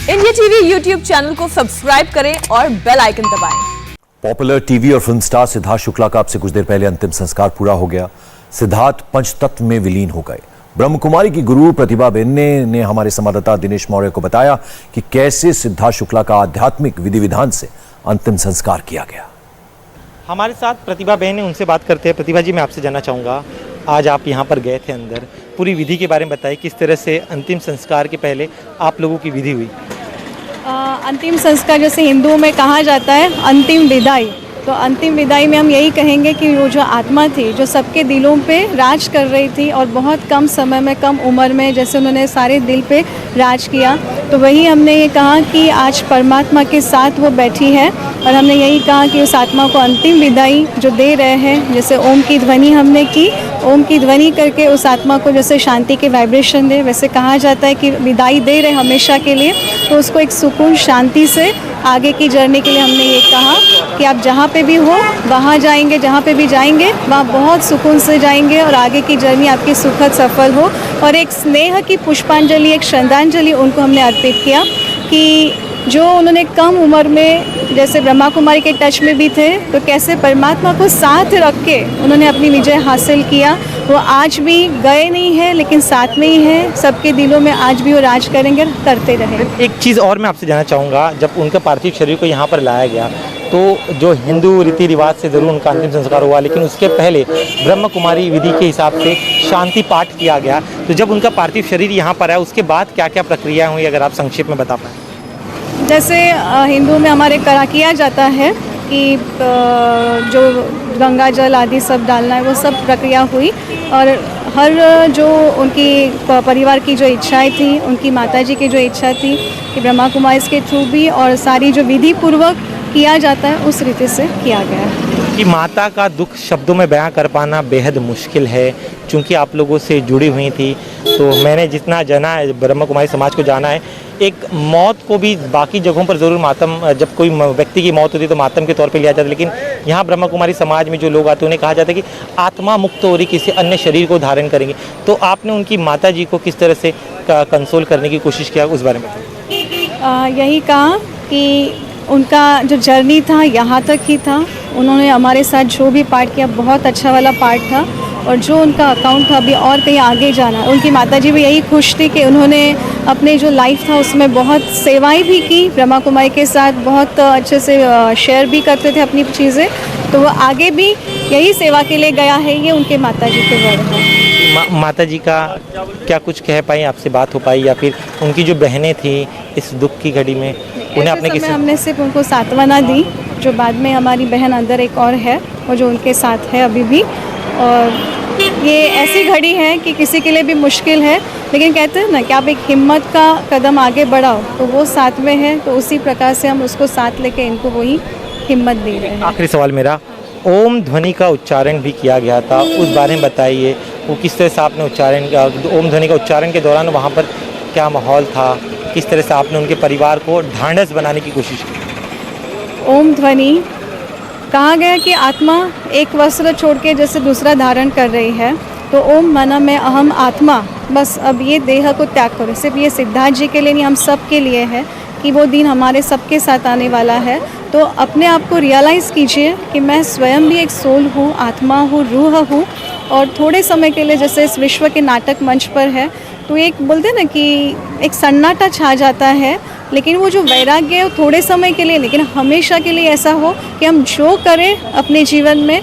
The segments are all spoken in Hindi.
इंडिया टीवी यूट्यूब चैनल को सब्सक्राइब करें और बेल आइकन दबाएं। पॉपुलर टीवी और फिल्म स्टार सिद्धार्थ शुक्ला का अब से कुछ देर पहले अंतिम संस्कार पूरा हो गया। सिद्धार्थ पंचतत्व में विलीन हो गए। ब्रह्म कुमारी की गुरु प्रतिभा बेन्ने ने हमारे संवाददाता दिनेश मौर्य को बताया कि कैसे सिद्धार्थ शुक्ला का आध्यात्मिक विधि विधान से अंतिम संस्कार किया गया। हमारे साथ प्रतिभा बहन है, उनसे बात करते हैं। प्रतिभा जी, मैं आपसे जानना चाहूँगा, आज आप यहाँ पर गए थे अंदर, पूरी विधि के बारे में बताइए, किस तरह से अंतिम संस्कार के पहले आप लोगों की विधि हुई? अंतिम संस्कार जैसे हिंदुओं में कहा जाता है अंतिम विदाई, तो अंतिम विदाई में हम यही कहेंगे कि वो जो आत्मा थी जो सबके दिलों पे राज कर रही थी और बहुत कम समय में, कम उम्र में जैसे उन्होंने सारे दिल पे राज किया, तो वही हमने ये कहा कि आज परमात्मा के साथ वो बैठी है और हमने यही कहा कि उस आत्मा को अंतिम विदाई जो दे रहे हैं, जैसे ओम की ध्वनि हमने की, ओम की ध्वनि करके उस आत्मा को जैसे शांति के वाइब्रेशन दे, वैसे कहा जाता है कि विदाई दे रहे हमेशा के लिए, तो उसको एक सुकून शांति से आगे की जर्नी के लिए हमने ये कहा कि आप जहाँ पे भी हो वहाँ जाएंगे, जहाँ पे भी जाएंगे वहाँ बहुत सुकून से जाएंगे और आगे की जर्नी आपकी सुखद सफल हो। और एक स्नेह की पुष्पांजलि, एक श्रद्धांजलि उनको हमने अर्पित किया कि जो उन्होंने कम उम्र में जैसे ब्रह्मा कुमारी के टच में भी थे, तो कैसे परमात्मा को साथ रख के उन्होंने अपनी विजय हासिल किया। वो आज भी गए नहीं है लेकिन साथ में ही है, सबके दिलों में आज भी वो राज करेंगे, करते रहे। एक चीज़ और मैं आपसे जानना चाहूँगा, जब उनका पार्थिव शरीर को यहाँ पर लाया गया तो जो हिंदू रीति रिवाज से ज़रूर उनका अंतिम संस्कार हुआ, लेकिन उसके पहले ब्रह्म कुमारी विधि के हिसाब से शांति पाठ किया गया। तो जब उनका पार्थिव शरीर यहाँ पर आया उसके बाद क्या क्या प्रक्रिया हुई, अगर आप संक्षेप में बता पाएँ? जैसे हिंदू में हमारे किया जाता है कि जो गंगा जल आदि सब डालना है, वो सब प्रक्रिया हुई और हर जो उनकी परिवार की जो इच्छाएं थी, उनकी माताजी की जो इच्छा थी कि ब्रह्मा कुमारी के थ्रू भी और सारी जो विधि पूर्वक किया जाता है उस रीति से किया गया है। कि माता का दुख शब्दों में बयां कर पाना बेहद मुश्किल है, चूँकि आप लोगों से जुड़ी हुई थी, तो मैंने जितना जाना है, ब्रह्म कुमारी समाज को जाना है, एक मौत को भी बाकी जगहों पर ज़रूर मातम, जब कोई व्यक्ति की मौत होती है तो मातम के तौर पे लिया जाता है, लेकिन यहाँ ब्रह्म कुमारी समाज में जो लोग आते हैं उन्हें कहा जाता है कि आत्मा मुक्त हो रही, किसी अन्य शरीर को धारण करेंगे। तो आपने उनकी माता जी को किस तरह से कंसोल करने की कोशिश किया, उस बारे में बताइए। यही कहा कि उनका जो जर्नी था यहाँ तक ही था, उन्होंने हमारे साथ जो भी पार्ट किया बहुत अच्छा वाला पार्ट था और जो उनका अकाउंट था अभी और कहीं आगे जाना। उनकी माताजी भी यही खुश थी कि उन्होंने अपने जो लाइफ था उसमें बहुत सेवाएं भी की, ब्रह्मा कुमारी के साथ बहुत अच्छे से शेयर भी करते थे अपनी चीज़ें, तो वो आगे भी यही सेवा के लिए गया है। ये उनके माताजी के वर्ड हैं। माता जी का क्या कुछ कह पाई, आपसे बात हो पाई, या फिर उनकी जो बहनें थी इस दुख की घड़ी में उन्हें आपने किसी? हमने सिर्फ उनको सांत्वना दी, जो बाद में हमारी बहन अंदर एक और है वो जो उनके साथ है अभी भी, और ये ऐसी घड़ी है कि किसी के लिए भी मुश्किल है, लेकिन कहते हैं ना कि आप एक हिम्मत का कदम आगे बढ़ाओ, तो वो साथ में है, तो उसी प्रकार से हम उसको साथ लेके इनको वही हिम्मत दे रहे हैं। आखिरी सवाल मेरा, ओम ध्वनि का उच्चारण भी किया गया था, उस बारे में बताइए, वो किस तरह से आपने उच्चारण किया? ओम ध्वनि का उच्चारण के दौरान वहाँ पर क्या माहौल था, किस तरह से आपने उनके परिवार को ढांढस बनाने की कोशिश की? ओम ध्वनि कहा गया कि आत्मा एक वस्त्र छोड़ के जैसे दूसरा धारण कर रही है, तो ओम माना मैं अहम आत्मा, बस अब ये देह को त्याग करो। सिर्फ ये सिद्धार्थ जी के लिए नहीं, हम सब के लिए है कि वो दिन हमारे सबके साथ आने वाला है। तो अपने आप को रियलाइज़ कीजिए कि मैं स्वयं भी एक सोल हूँ, आत्मा हूँ, रूह हूँ, और थोड़े समय के लिए जैसे इस विश्व के नाटक मंच पर है, तो एक बोलते ना कि एक सन्नाटा छा जाता है, लेकिन वो जो वैराग्य है वो थोड़े समय के लिए, लेकिन हमेशा के लिए ऐसा हो कि हम जो करें अपने जीवन में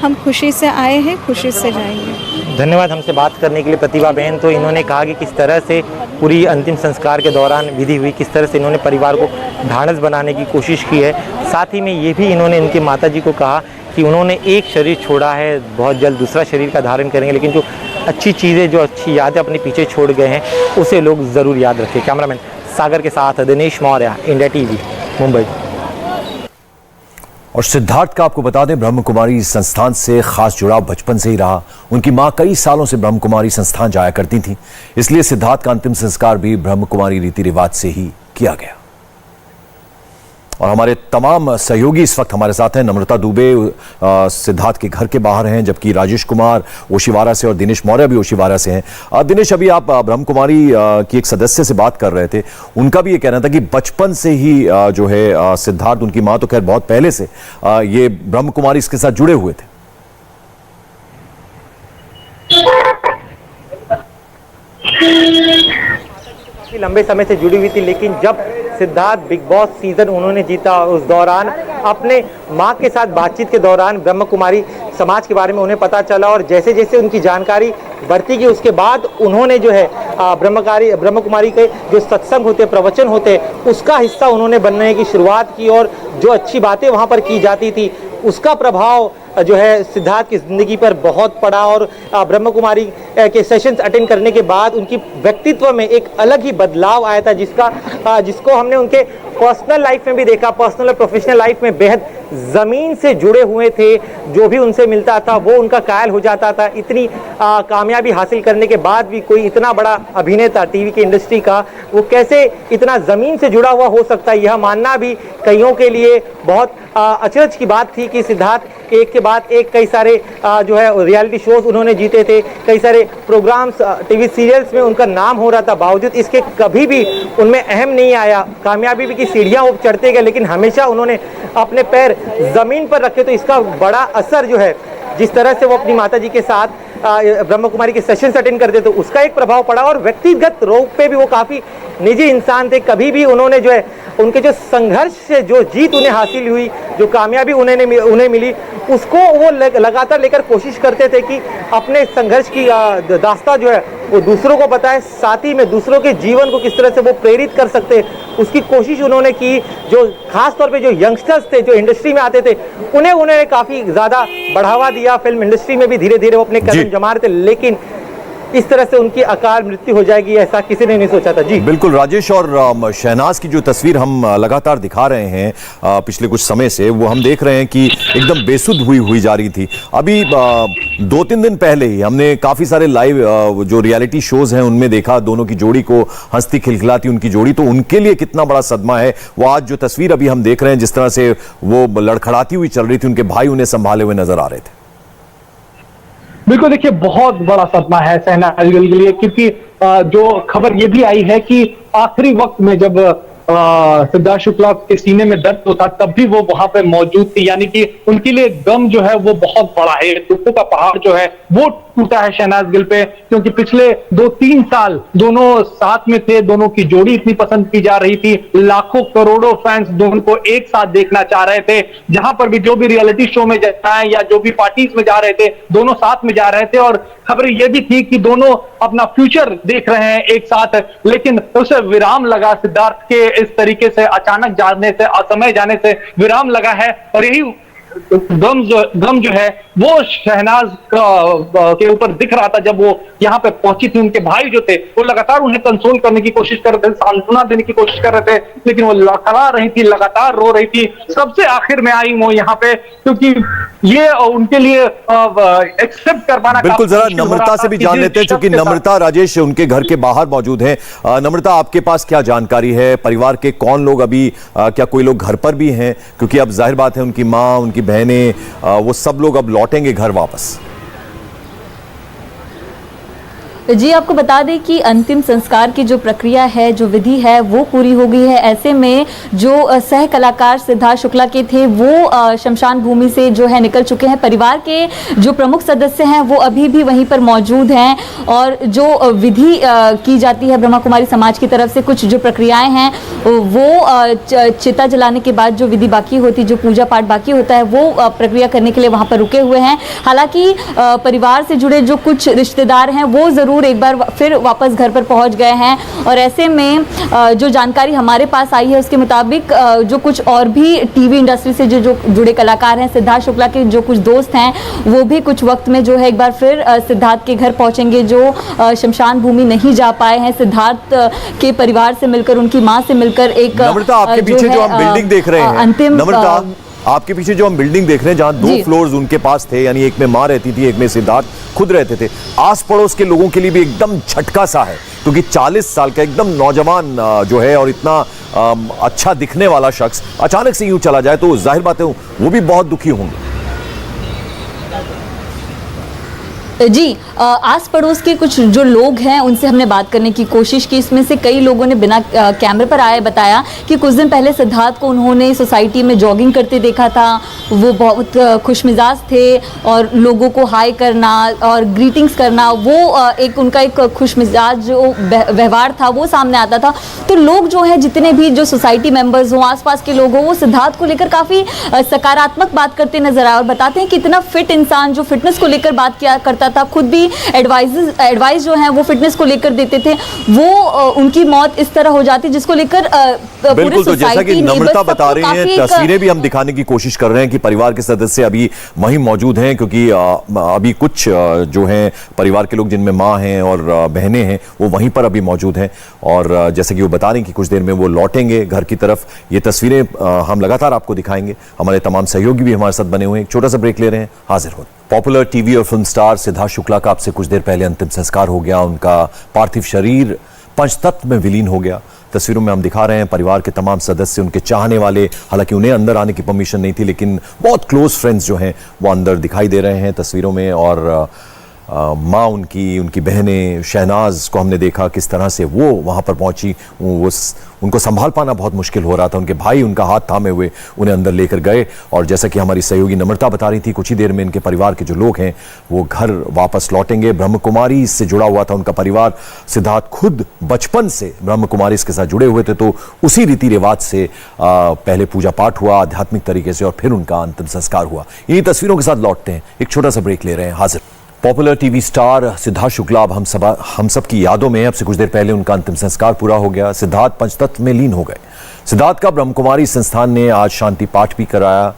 हम खुशी से आए हैं, खुशी से जाएंगे। धन्यवाद हमसे बात करने के लिए प्रतिभा बहन। तो इन्होंने कहा कि किस तरह से पूरी अंतिम संस्कार के दौरान विधि हुई, किस तरह से इन्होंने परिवार को ढांढस बनाने की कोशिश की है। साथ ही में ये भी इन्होंने इनकी माताजी को कहा कि उन्होंने एक शरीर छोड़ा है, बहुत जल्द दूसरा शरीर का धारण करेंगे, लेकिन जो अच्छी चीज़ें, जो अच्छी यादें अपने पीछे छोड़ गए हैं उसे लोग ज़रूर याद रखें। कैमरामैन सागर के साथ दिनेश मौर्य, इंडिया टीवी, मुंबई। और सिद्धार्थ का आपको बता दें, ब्रह्म कुमारी संस्थान से खास जुड़ाव बचपन से ही रहा। उनकी मां कई सालों से ब्रह्म कुमारी संस्थान जाया करती थी, इसलिए सिद्धार्थ का अंतिम संस्कार भी ब्रह्म कुमारी रीति रिवाज से ही किया गया। और हमारे तमाम सहयोगी इस वक्त हमारे साथ हैं। नम्रता दुबे सिद्धार्थ के घर के बाहर हैं, जबकि राजेश कुमार ओशिवारा से और दिनेश मौर्य भी ओशिवारा से हैं। दिनेश, अभी आप ब्रह्म कुमारी की एक सदस्य से बात कर रहे थे, उनका भी ये कहना था कि बचपन से ही जो है सिद्धार्थ, उनकी माँ तो खैर बहुत पहले से ये ब्रह्म कुमारी इसके साथ जुड़े हुए थे। लंबे समय से जुड़ी हुई थी, लेकिन जब सिद्धार्थ बिग बॉस सीजन उन्होंने जीता, उस दौरान अपने मां के साथ बातचीत के दौरान ब्रह्म कुमारी समाज के बारे में उन्हें पता चला और जैसे जैसे उनकी जानकारी बढ़ती गई, उसके बाद उन्होंने जो है ब्रह्म कुमारी के जो सत्संग होते, प्रवचन होते, उसका हिस्सा उन्होंने बनने की शुरुआत की और जो अच्छी बातें वहां पर की जाती थी उसका प्रभाव जो है सिद्धार्थ की ज़िंदगी पर बहुत पड़ा और ब्रह्म कुमारी के सेशंस अटेंड करने के बाद उनकी व्यक्तित्व में एक अलग ही बदलाव आया था, जिसको हमने उनके पर्सनल लाइफ में भी देखा। पर्सनल और प्रोफेशनल लाइफ में बेहद ज़मीन से जुड़े हुए थे, जो भी उनसे मिलता था वो उनका कायल हो जाता था। इतनी कामयाबी हासिल करने के बाद भी कोई इतना बड़ा अभिनेता टीवी की इंडस्ट्री का, वो कैसे इतना ज़मीन से जुड़ा हुआ हो सकता है, यह मानना भी कईयों के लिए बहुत अचरज की बात थी कि सिद्धार्थ एक के बाद एक कई सारे जो है रियलिटी शोज उन्होंने जीते थे, कई सारे प्रोग्राम्स टीवी सीरियल्स में उनका नाम हो रहा था, बावजूद इसके कभी भी उनमें अहम नहीं आया। कामयाबी की सीढ़ियां वो चढ़ते गए, लेकिन हमेशा उन्होंने अपने पैर जमीन पर रखे। तो इसका बड़ा असर जो है, जिस तरह से वो अपनी माता जी के साथ ब्रह्म कुमारी के सेशंस अटेंड करते थे, उसका एक प्रभाव पड़ा। और व्यक्तिगत रूप पे भी वो काफ़ी निजी इंसान थे। कभी भी उन्होंने जो है उनके जो संघर्ष से जो जीत उन्हें हासिल हुई, जो कामयाबी उन्हें मिली, उसको वो लगातार लेकर कोशिश करते थे कि अपने संघर्ष की दास्तां जो है वो दूसरों को बताएं, साथ ही में दूसरों के जीवन को किस तरह से वो प्रेरित कर सकते, उसकी कोशिश उन्होंने की। जो खास तौर पे जो यंगस्टर्स थे, जो इंडस्ट्री में आते थे, उन्हें काफ़ी ज़्यादा बढ़ावा दिया। फिल्म इंडस्ट्री में भी धीरे धीरे वो अपने कदम जमा रहे थे, लेकिन इस तरह से उनकी अकाल मृत्यु हो जाएगी ऐसा किसी ने नहीं सोचा था। जी बिल्कुल राजेश, और शहनाज की जो तस्वीर हम लगातार दिखा रहे हैं पिछले कुछ समय से, वो हम देख रहे हैं कि एकदम बेसुध हुई जा रही थी। अभी 2-3 दिन पहले ही हमने काफी सारे लाइव जो रियलिटी शोज हैं उनमें देखा दोनों की जोड़ी को, हंसती खिलखिलाती उनकी जोड़ी। तो उनके लिए कितना बड़ा सदमा है वो आज जो तस्वीर अभी हम देख रहे हैं, जिस तरह से वो लड़खड़ाती हुई चल रही थी, उनके भाई उन्हें संभाले हुए नजर आ रहे थे। बिल्कुल, देखिए बहुत बड़ा सदमा है शहनाज गिल के लिए, क्योंकि जो खबर ये भी आई है कि आखिरी वक्त में जब सिद्धार्थ शुक्ला के सीने में दर्द होता तब भी वो वहां पे मौजूद थी। यानी कि उनके लिए गम जो है वो बहुत बड़ा है, दुखों का पहाड़ जो है वो टूटा है शहनाज गिल पे, क्योंकि पिछले 2-3 साल दोनों साथ में थे, दोनों की जोड़ी इतनी पसंद की जा रही थी, लाखों करोड़ों फैंस दोनों को एक साथ देखना चाह रहे थे। जहां पर भी जो भी रियलिटी शो में जाए या जो भी पार्टीज में जा रहे थे, दोनों साथ में जा रहे थे और खबर यह भी थी कि दोनों अपना फ्यूचर देख रहे हैं एक साथ। लेकिन उसे विराम लगा, सिद्धार्थ के इस तरीके से अचानक जाने से, असमय जाने से विराम लगा है। और यही गम जो है वो शहनाज के ऊपर दिख रहा था जब वो यहाँ पे पहुंची थी। उनके भाई जो थे वो लगातार उन्हें कंसोल करने की कोशिश कर रहे थे, सांत्वना देने की कोशिश कर रहे थे, लेकिन वो लड़खड़ा रही थी, लगातार रो रही थी। सबसे आखिर में आई वो यहाँ पे, क्योंकि ये उनके लिए एक्सेप्ट कर पाना। बिल्कुल, जरा नम्रता से भी जान लेते हैं, क्योंकि नम्रता राजेश उनके घर के बाहर मौजूद हैं। नम्रता, आपके पास क्या जानकारी है? परिवार के कौन लोग अभी, क्या कोई लोग घर पर भी हैं? क्योंकि अब जाहिर बात है उनकी माँ, उनकी बहनें, वो सब लोग अब लौटेंगे घर वापस। जी, आपको बता दें कि अंतिम संस्कार की जो प्रक्रिया है, जो विधि है, वो पूरी हो गई है। ऐसे में जो सह कलाकार सिद्धार्थ शुक्ला के थे वो शमशान भूमि से जो है निकल चुके हैं। परिवार के जो प्रमुख सदस्य हैं वो अभी भी वहीं पर मौजूद हैं और जो विधि की जाती है ब्रह्मा कुमारी समाज की तरफ से, कुछ जो प्रक्रियाएं हैं वो चिता जलाने के बाद जो विधि बाकी होती, जो पूजा पाठ बाकी होता है, वो प्रक्रिया करने के लिए वहाँ पर रुके हुए हैं। हालांकि परिवार से जुड़े जो कुछ रिश्तेदार हैं वो ज़रूर एक बार फिर वापस घर पर पहुंच गए हैं। और ऐसे में जो जानकारी हमारे पास आई है उसके मुताबिक जो कुछ और भी टीवी इंडस्ट्री से जो जुड़े कलाकार हैं, सिद्धार्थ शुक्ला के जो कुछ दोस्त हैं, वो भी कुछ वक्त में जो है एक बार फिर सिद्धार्थ के घर पहुंचेंगे। जो शमशान भूमि नहीं जा पाए हैं, सिद्धार्थ के परिवार से मिलकर, उनकी माँ से मिलकर एक नम्रता, आपके पीछे जो हम बिल्डिंग देख रहे हैं, अंतिम नम्रता, आपके पीछे जो हम बिल्डिंग देख रहे हैं जहां 2 फ्लोर्स उनके पास थे, यानी एक में मां रहती थी, एक में सिद्धार्थ खुद रहते थे, आस पड़ोस के लोगों के लिए भी एकदम झटका सा है, क्योंकि 40 साल का एकदम नौजवान जो है और इतना अच्छा दिखने वाला शख्स अचानक से यूं चला जाए तो जाहिर बात है वो भी बहुत दुखी होंगे। जी, आस पड़ोस के कुछ जो लोग हैं उनसे हमने बात करने की कोशिश की। इसमें से कई लोगों ने बिना कैमरे पर आए बताया कि कुछ दिन पहले सिद्धार्थ को उन्होंने सोसाइटी में जॉगिंग करते देखा था। वो बहुत खुशमिजाज थे और लोगों को हाय करना और ग्रीटिंग्स करना, वो एक उनका एक खुशमिजाज जो व्यवहार था वो सामने आता था। तो लोग जो हैं, जितने भी जो सोसाइटी मेंबर्स हों, आसपास के लोग हों, वो सिद्धार्थ को लेकर काफ़ी सकारात्मक बात करते नजर आए और बताते हैं कि इतना फिट इंसान जो फिटनेस को लेकर बात किया करता था, खुद भी एडवाइस जो है वो फिटनेस को लेकर देते थे, वो उनकी मौत इस तरह हो जाती जिसको लेकर बिल्कुल। तो जैसा कि नम्रता बता रही हैं, तस्वीरें भी हम दिखाने की कोशिश कर रहे हैं कि परिवार के सदस्य अभी वहीं मौजूद हैं, क्योंकि अभी कुछ जो हैं परिवार के लोग जिनमें माँ हैं और बहनें हैं वो वहीं पर अभी मौजूद हैं और जैसे कि वो बता रही हैं कि कुछ देर में वो लौटेंगे घर की तरफ। ये तस्वीरें हम लगातार आपको दिखाएंगे। हमारे तमाम सहयोगी भी हमारे साथ बने हुए हैं। एक छोटा सा ब्रेक ले रहे हैं, हाजिर हो। पॉपुलर टीवी और फिल्म स्टार सिद्धार्थ शुक्ला का आपसे कुछ देर पहले अंतिम संस्कार हो गया। उनका पार्थिव शरीर पंचतत्व में विलीन हो गया। तस्वीरों में हम दिखा रहे हैं परिवार के तमाम सदस्य, उनके चाहने वाले, हालांकि उन्हें अंदर आने की परमिशन नहीं थी, लेकिन बहुत क्लोज फ्रेंड्स जो हैं वो अंदर दिखाई दे रहे हैं तस्वीरों में। और माँ उनकी बहनें, शहनाज को हमने देखा किस तरह से वो वहाँ पर पहुँची। उनको संभाल पाना बहुत मुश्किल हो रहा था। उनके भाई उनका हाथ थामे हुए उन्हें अंदर लेकर गए और जैसा कि हमारी सहयोगी नम्रता बता रही थी, कुछ ही देर में इनके परिवार के जो लोग हैं वो घर वापस लौटेंगे। ब्रह्म कुमारी से जुड़ा हुआ था उनका परिवार। सिद्धार्थ खुद बचपन से ब्रह्म कुमारी के साथ जुड़े हुए थे, तो उसी रीति रिवाज से पहले पूजा पाठ हुआ आध्यात्मिक तरीके से और फिर उनका अंतिम संस्कार हुआ। इन्हीं तस्वीरों के साथ लौटते हैं, एक छोटा सा ब्रेक ले रहे हैं, हाजिर। Popular TV star Siddharth Shukla अब हम सब की यादों में। अब से कुछ देर पहले उनका अंतिम संस्कार पूरा हो गया। सिद्धार्थ पंचतत्व में लीन हो गए। सिद्धार्थ का ब्रह्म कुमारी संस्थान ने आज शांति पाठ भी कराया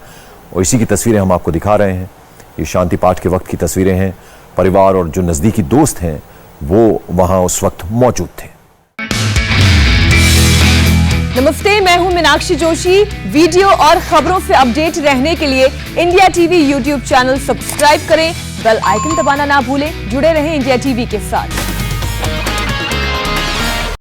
और इसी की तस्वीरें हम आपको दिखा रहे हैं। ये शांति पाठ के वक्त की तस्वीरें हैं। परिवार और जो नजदीकी दोस्त हैं वो वहां उस वक्त मौजूद थे। नमस्ते, मैं हूं मीनाक्षी जोशी। वीडियो और खबरों से अपडेट रहने के लिए India TV YouTube channel subscribe करें, बेल आइकन दबाना ना भूलें। जुड़े रहें इंडिया टीवी के साथ।